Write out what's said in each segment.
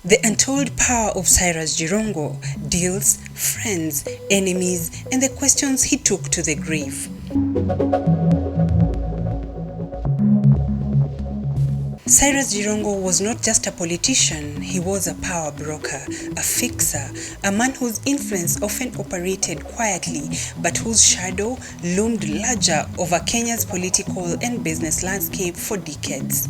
The untold power of Cyrus Jirongo, deals, friends, enemies, and the questions he took to the grave. Cyrus Jirongo was not just a politician, he was a power broker, a fixer, a man whose influence often operated quietly but whose shadow loomed larger over Kenya's political and business landscape for decades.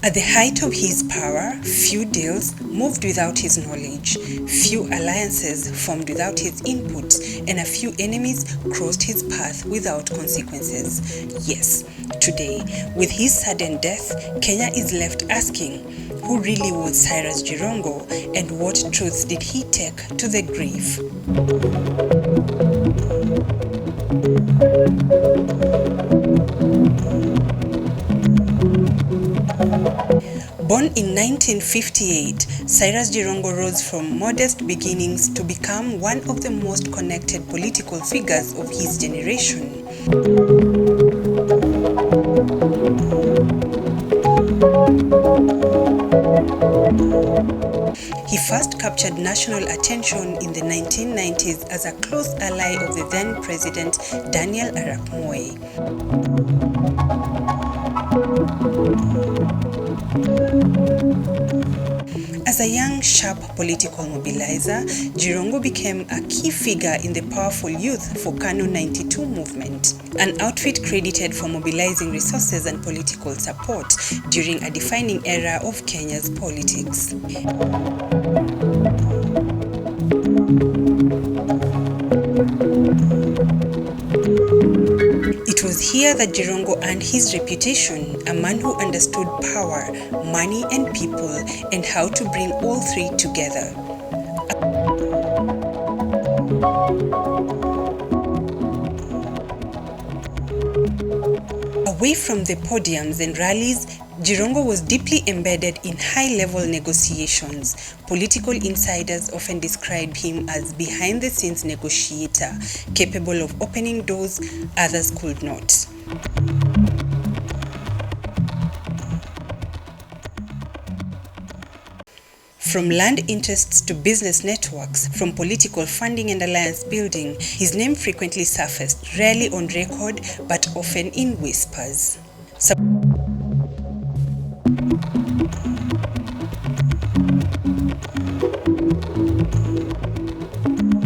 At the height of his power, few deals moved without his knowledge, few alliances formed without his input, and a few enemies crossed his path without consequences. Yes, today, with his sudden death, Kenya is left asking, who really was Cyrus Jirongo, and what truths did he take to the grave? Born in 1958, Cyrus Jirongo rose from modest beginnings to become one of the most connected political figures of his generation. He first captured national attention in the 1990s as a close ally of the then President Daniel Arap Moi. As a young, sharp political mobilizer, Jirongo became a key figure in the powerful Youth for Kano 92 movement, an outfit credited for mobilizing resources and political support during a defining era of Kenya's politics. It was here that Jirongo earned his reputation, a man who understood power, money and people, and how to bring all three together. Away from the podiums and rallies, Jirongo was deeply embedded in high-level negotiations. Political insiders often described him as behind-the-scenes negotiator, capable of opening doors others could not. From land interests to business networks, from political funding and alliance building, his name frequently surfaced, rarely on record, but often in whispers.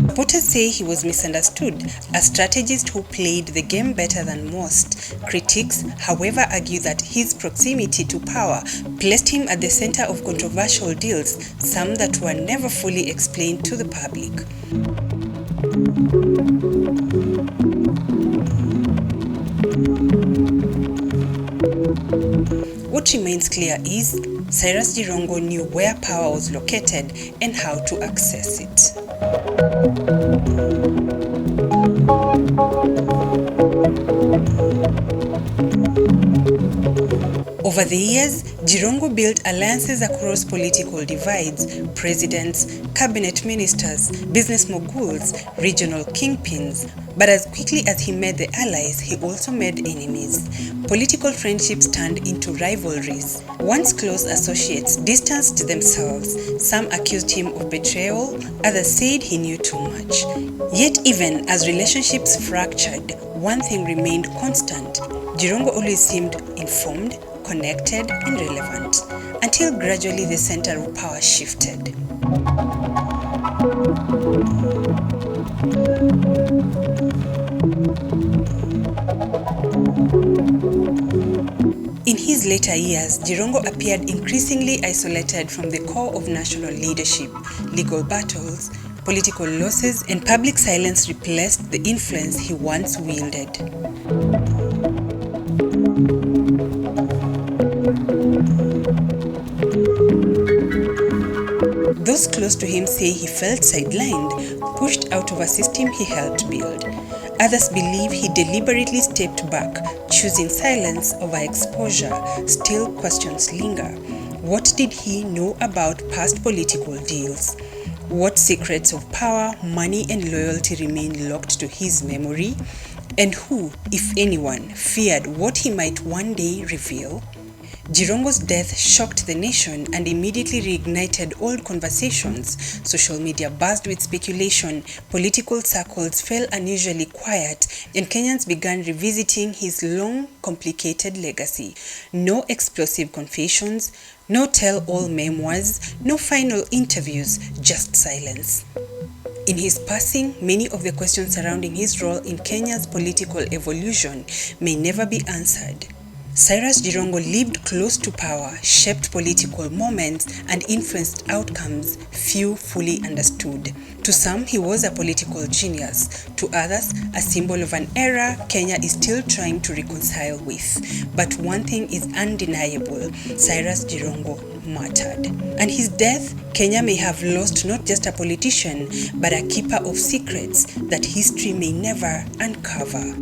Supporters say he was misunderstood, a strategist who played the game better than most. Critics, however, argue that his proximity to power placed him at the center of controversial deals, some that were never fully explained to the public. What remains clear is Cyrus Jirongo knew where power was located and how to access it. Over the years, Jirongo built alliances across political divides, presidents, cabinet ministers, business moguls, regional kingpins. But as quickly as he made the allies, he also made enemies. Political friendships turned into rivalries. Once close associates distanced themselves. Some accused him of betrayal, others said he knew too much. Yet even as relationships fractured, one thing remained constant. Jirongo always seemed informed, connected and relevant, until gradually the center of power shifted. In his later years, Jirongo appeared increasingly isolated from the core of national leadership. Legal battles, political losses, and public silence replaced the influence he once wielded. Those close to him say he felt sidelined, pushed out of a system he helped build. Others believe he deliberately stepped back, choosing silence over exposure. Still, questions linger. What did he know about past political deals? What secrets of power, money, and loyalty remain locked to his memory? and who, if anyone, feared what he might one day reveal? Jirongo's death shocked the nation and immediately reignited old conversations. Social media buzzed with speculation, political circles fell unusually quiet, and Kenyans began revisiting his long, complicated legacy. No explosive confessions, no tell-all memoirs, no final interviews, just silence. In his passing, many of the questions surrounding his role in Kenya's political evolution may never be answered. Cyrus Jirongo lived close to power, shaped political moments, and influenced outcomes few fully understood. To some, he was a political genius. To others, a symbol of an era Kenya is still trying to reconcile with. But one thing is undeniable: Cyrus Jirongo mattered. And his death, Kenya may have lost not just a politician, but a keeper of secrets that history may never uncover.